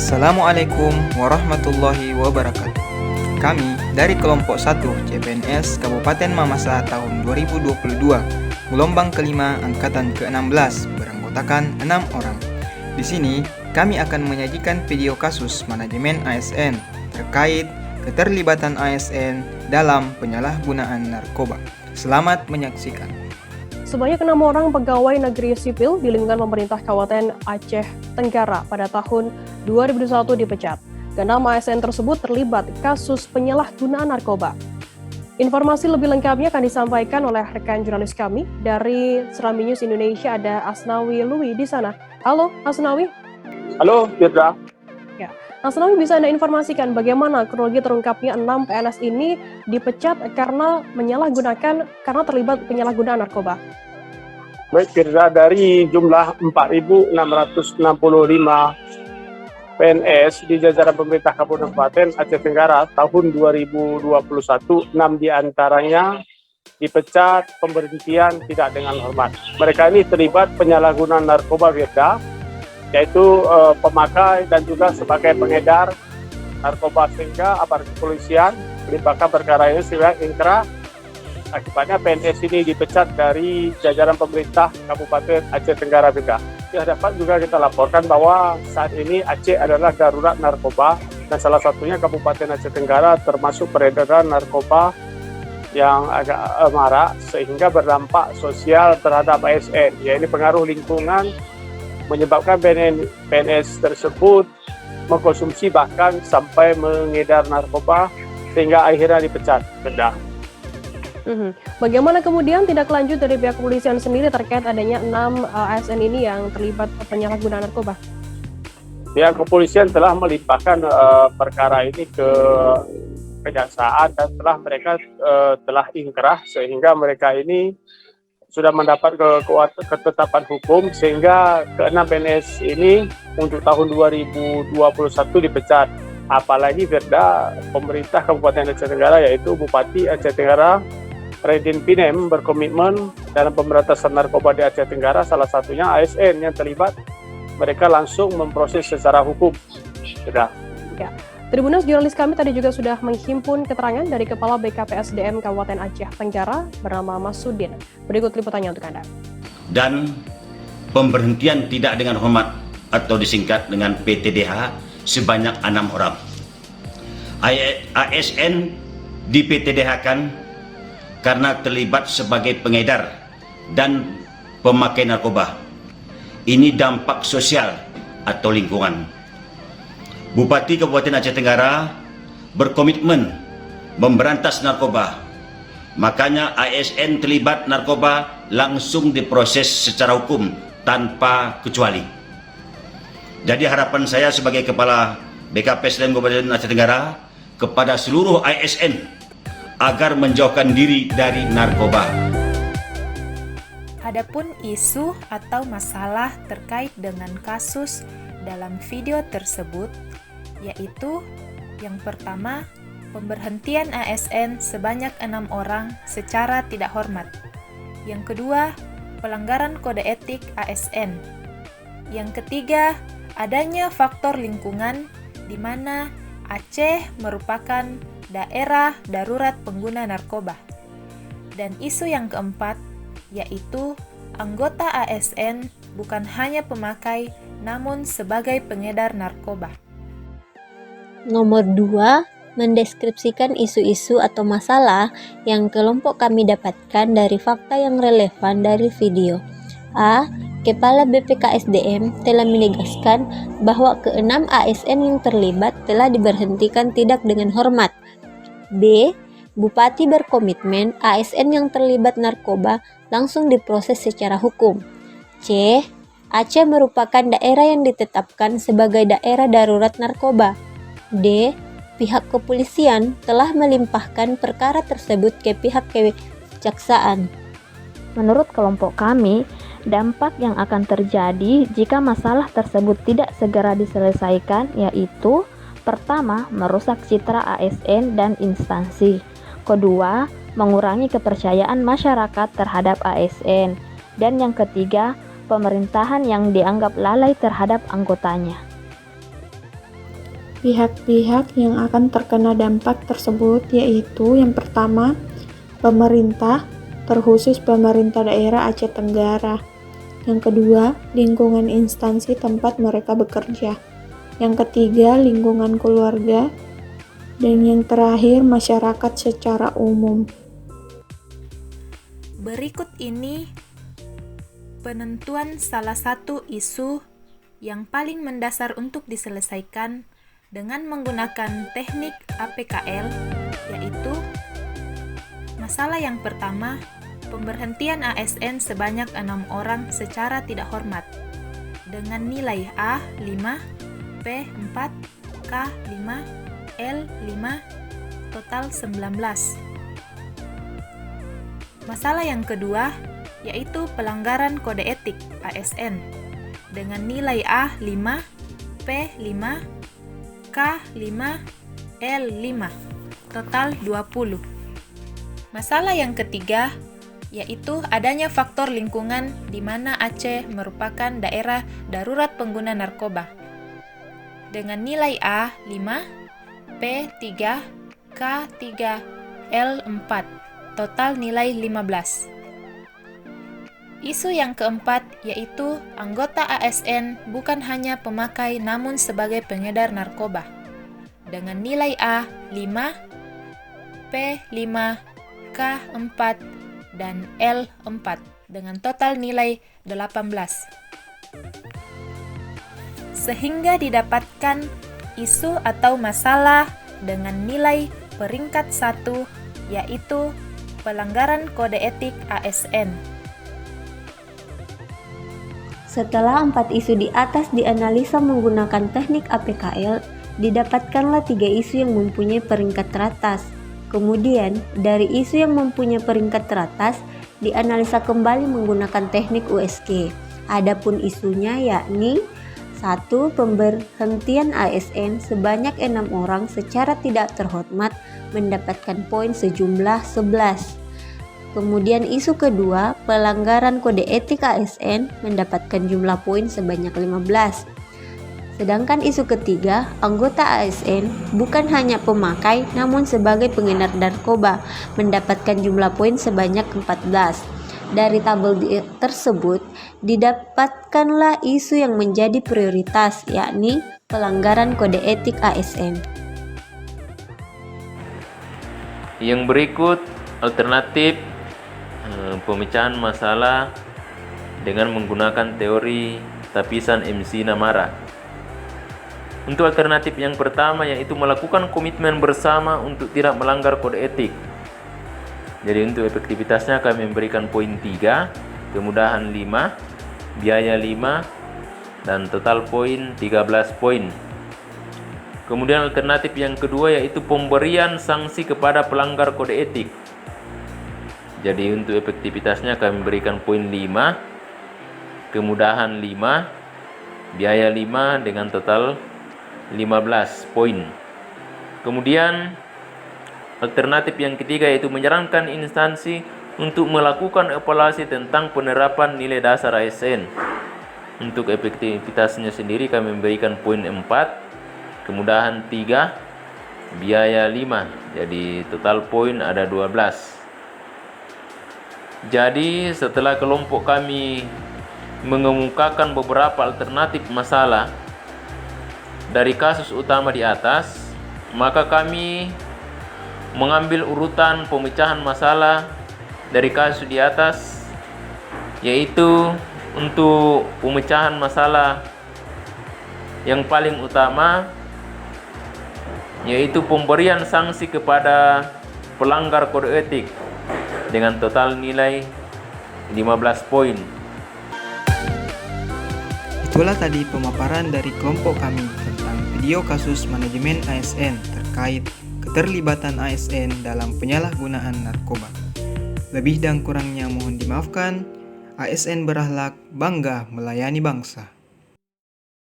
Assalamualaikum warahmatullahi wabarakatuh. Kami dari kelompok 1 CPNS Kabupaten Mamasa tahun 2022, gelombang kelima angkatan ke-16 beranggotakan 6 orang. Di sini kami akan menyajikan video kasus manajemen ASN terkait keterlibatan ASN dalam penyalahgunaan narkoba. Selamat menyaksikan. Sebanyak 6 orang pegawai negeri sipil di lingkungan pemerintah Kabupaten Aceh Tenggara pada tahun 2021 dipecat. Keenam ASN tersebut terlibat kasus penyalahgunaan narkoba. Informasi lebih lengkapnya akan disampaikan oleh rekan jurnalis kami dari Serambi News Indonesia, ada Asnawi Lui di sana. Halo Asnawi. Halo Firda. Ya, Asnawi, bisa Anda informasikan bagaimana kronologi terungkapnya 6 PNS ini dipecat karena terlibat penyalahgunaan narkoba? Baik Firda, dari jumlah 4.665 PNS di jajaran pemerintah Kabupaten Aceh Tenggara tahun 2021, 6 diantaranya dipecat pemberhentian tidak dengan hormat. Mereka ini terlibat penyalahgunaan narkoba Firda, yaitu pemakai dan juga sebagai pengedar narkoba, sehingga aparat kepolisian melimpahkan perkara ini sehingga ingkrah. Akibatnya PNS ini dipecat dari jajaran pemerintah Kabupaten Aceh Tenggara juga. Di hadapan juga kita laporkan bahwa saat ini Aceh adalah darurat narkoba, dan salah satunya Kabupaten Aceh Tenggara termasuk peredaran narkoba yang agak marak sehingga berdampak sosial terhadap ASN. Ya, ini pengaruh lingkungan menyebabkan PNS tersebut mengkonsumsi bahkan sampai mengedar narkoba sehingga akhirnya dipecat. Bagaimana kemudian tindak lanjut dari pihak kepolisian sendiri terkait adanya 6 ASN ini yang terlibat penyalahgunaan narkoba? Pihak kepolisian telah melimpahkan perkara ini ke kejaksaan dan mereka telah ingkrah sehingga mereka ini sudah mendapat ketetapan hukum, sehingga ke-6 PNS ini untuk tahun 2021 dipecat. Apalagi Firda, pemerintah Kabupaten Aceh Tenggara yaitu Bupati Aceh Tenggara Redin Pinem berkomitmen dalam pemberantasan narkoba di Aceh Tenggara, salah satunya ASN yang terlibat. Mereka langsung memproses secara hukum. Sudah. Ya. Tribuners, jurnalis kami tadi juga sudah menghimpun keterangan dari Kepala BKPSDM Kabupaten Aceh Tenggara bernama Mas Sudin. Berikut liputannya untuk Anda. Dan pemberhentian tidak dengan hormat atau disingkat dengan PTDH sebanyak 6 orang. ASN di PTDH-kan karena terlibat sebagai pengedar dan pemakai narkoba. Ini dampak sosial atau lingkungan. Bupati Kabupaten Aceh Tenggara berkomitmen memberantas narkoba. Makanya ASN terlibat narkoba langsung diproses secara hukum tanpa kecuali. Jadi harapan saya sebagai Kepala BKPSDM Kabupaten Aceh Tenggara kepada seluruh ASN agar menjauhkan diri dari narkoba. Adapun isu atau masalah terkait dengan kasus dalam video tersebut, yaitu yang pertama, pemberhentian ASN sebanyak 6 orang secara tidak hormat. Yang kedua, pelanggaran kode etik ASN. Yang ketiga, adanya faktor lingkungan di mana Aceh merupakan daerah darurat pengguna narkoba. Dan isu yang keempat, yaitu anggota ASN bukan hanya pemakai, namun sebagai pengedar narkoba. Nomor 2, mendeskripsikan isu-isu atau masalah yang kelompok kami dapatkan dari fakta yang relevan dari video. A. Kepala BPKSDM telah menegaskan bahwa ke-6 ASN yang terlibat telah diberhentikan tidak dengan hormat. B. Bupati berkomitmen ASN yang terlibat narkoba langsung diproses secara hukum. C. Aceh merupakan daerah yang ditetapkan sebagai daerah darurat narkoba. D. Pihak kepolisian telah melimpahkan perkara tersebut ke pihak kejaksaan. Menurut kelompok kami, dampak yang akan terjadi jika masalah tersebut tidak segera diselesaikan yaitu: pertama, merusak citra ASN dan instansi. Kedua, mengurangi kepercayaan masyarakat terhadap ASN. Dan yang ketiga, pemerintahan yang dianggap lalai terhadap anggotanya. Pihak-pihak yang akan terkena dampak tersebut yaitu yang pertama, pemerintah, terkhusus pemerintah daerah Aceh Tenggara. Yang kedua, lingkungan instansi tempat mereka bekerja. Yang ketiga, lingkungan keluarga. Dan yang terakhir, masyarakat secara umum. Berikut ini penentuan salah satu isu yang paling mendasar untuk diselesaikan dengan menggunakan teknik APKL, yaitu masalah yang pertama, pemberhentian ASN sebanyak 6 orang secara tidak hormat dengan nilai A 5, P 4, K 5, L 5, total 19. Masalah yang kedua yaitu pelanggaran kode etik ASN dengan nilai A 5, P 5, K 5, L 5, total 20. Masalah yang ketiga yaitu adanya faktor lingkungan di mana Aceh merupakan daerah darurat pengguna narkoba dengan nilai A 5, P 3, K 3, L 4, total nilai 15. Isu yang keempat yaitu anggota ASN bukan hanya pemakai namun sebagai pengedar narkoba dengan nilai A 5, P 5, K 4, dan L 4 dengan total nilai 18. Sehingga didapatkan isu atau masalah dengan nilai peringkat 1 yaitu pelanggaran kode etik ASN. Setelah 4 isu di atas dianalisa menggunakan teknik APKL, didapatkanlah 3 isu yang mempunyai peringkat teratas. Kemudian, dari isu yang mempunyai peringkat teratas, dianalisa kembali menggunakan teknik USG. Adapun isunya yakni 1. Pemberhentian ASN sebanyak 6 orang secara tidak terhormat mendapatkan poin sejumlah 11. Kemudian isu kedua, pelanggaran kode etik ASN mendapatkan jumlah poin sebanyak 15. Sedangkan isu ketiga, anggota ASN bukan hanya pemakai namun sebagai pengedar narkoba mendapatkan jumlah poin sebanyak 14. Dari tabel tersebut, didapatkanlah isu yang menjadi prioritas, yakni pelanggaran kode etik ASN. Yang berikut alternatif pemecahan masalah dengan menggunakan teori tapisan MC Namara. Untuk alternatif yang pertama yaitu melakukan komitmen bersama untuk tidak melanggar kode etik. Jadi untuk efektivitasnya kami memberikan poin 3, kemudahan 5, biaya 5, dan total poin 13 poin. Kemudian alternatif yang kedua yaitu pemberian sanksi kepada pelanggar kode etik. Jadi untuk efektivitasnya kami berikan poin 5, kemudahan 5, biaya 5 dengan total 15 poin. Kemudian alternatif yang ketiga yaitu menyarankan instansi untuk melakukan evaluasi tentang penerapan nilai dasar ASN. Untuk efektivitasnya sendiri kami memberikan poin 4, kemudahan 3, biaya 5. Jadi total poin ada 12. Jadi setelah kelompok kami mengemukakan beberapa alternatif masalah dari kasus utama di atas, maka kami mengambil urutan pemecahan masalah dari kasus di atas, yaitu untuk pemecahan masalah yang paling utama yaitu pemberian sanksi kepada pelanggar kode etik dengan total nilai 15 poin. Itulah tadi pemaparan dari kelompok kami tentang video kasus manajemen ASN terkait keterlibatan ASN dalam penyalahgunaan narkoba. Lebih dan kurangnya mohon dimaafkan. ASN berakhlak, bangga melayani bangsa.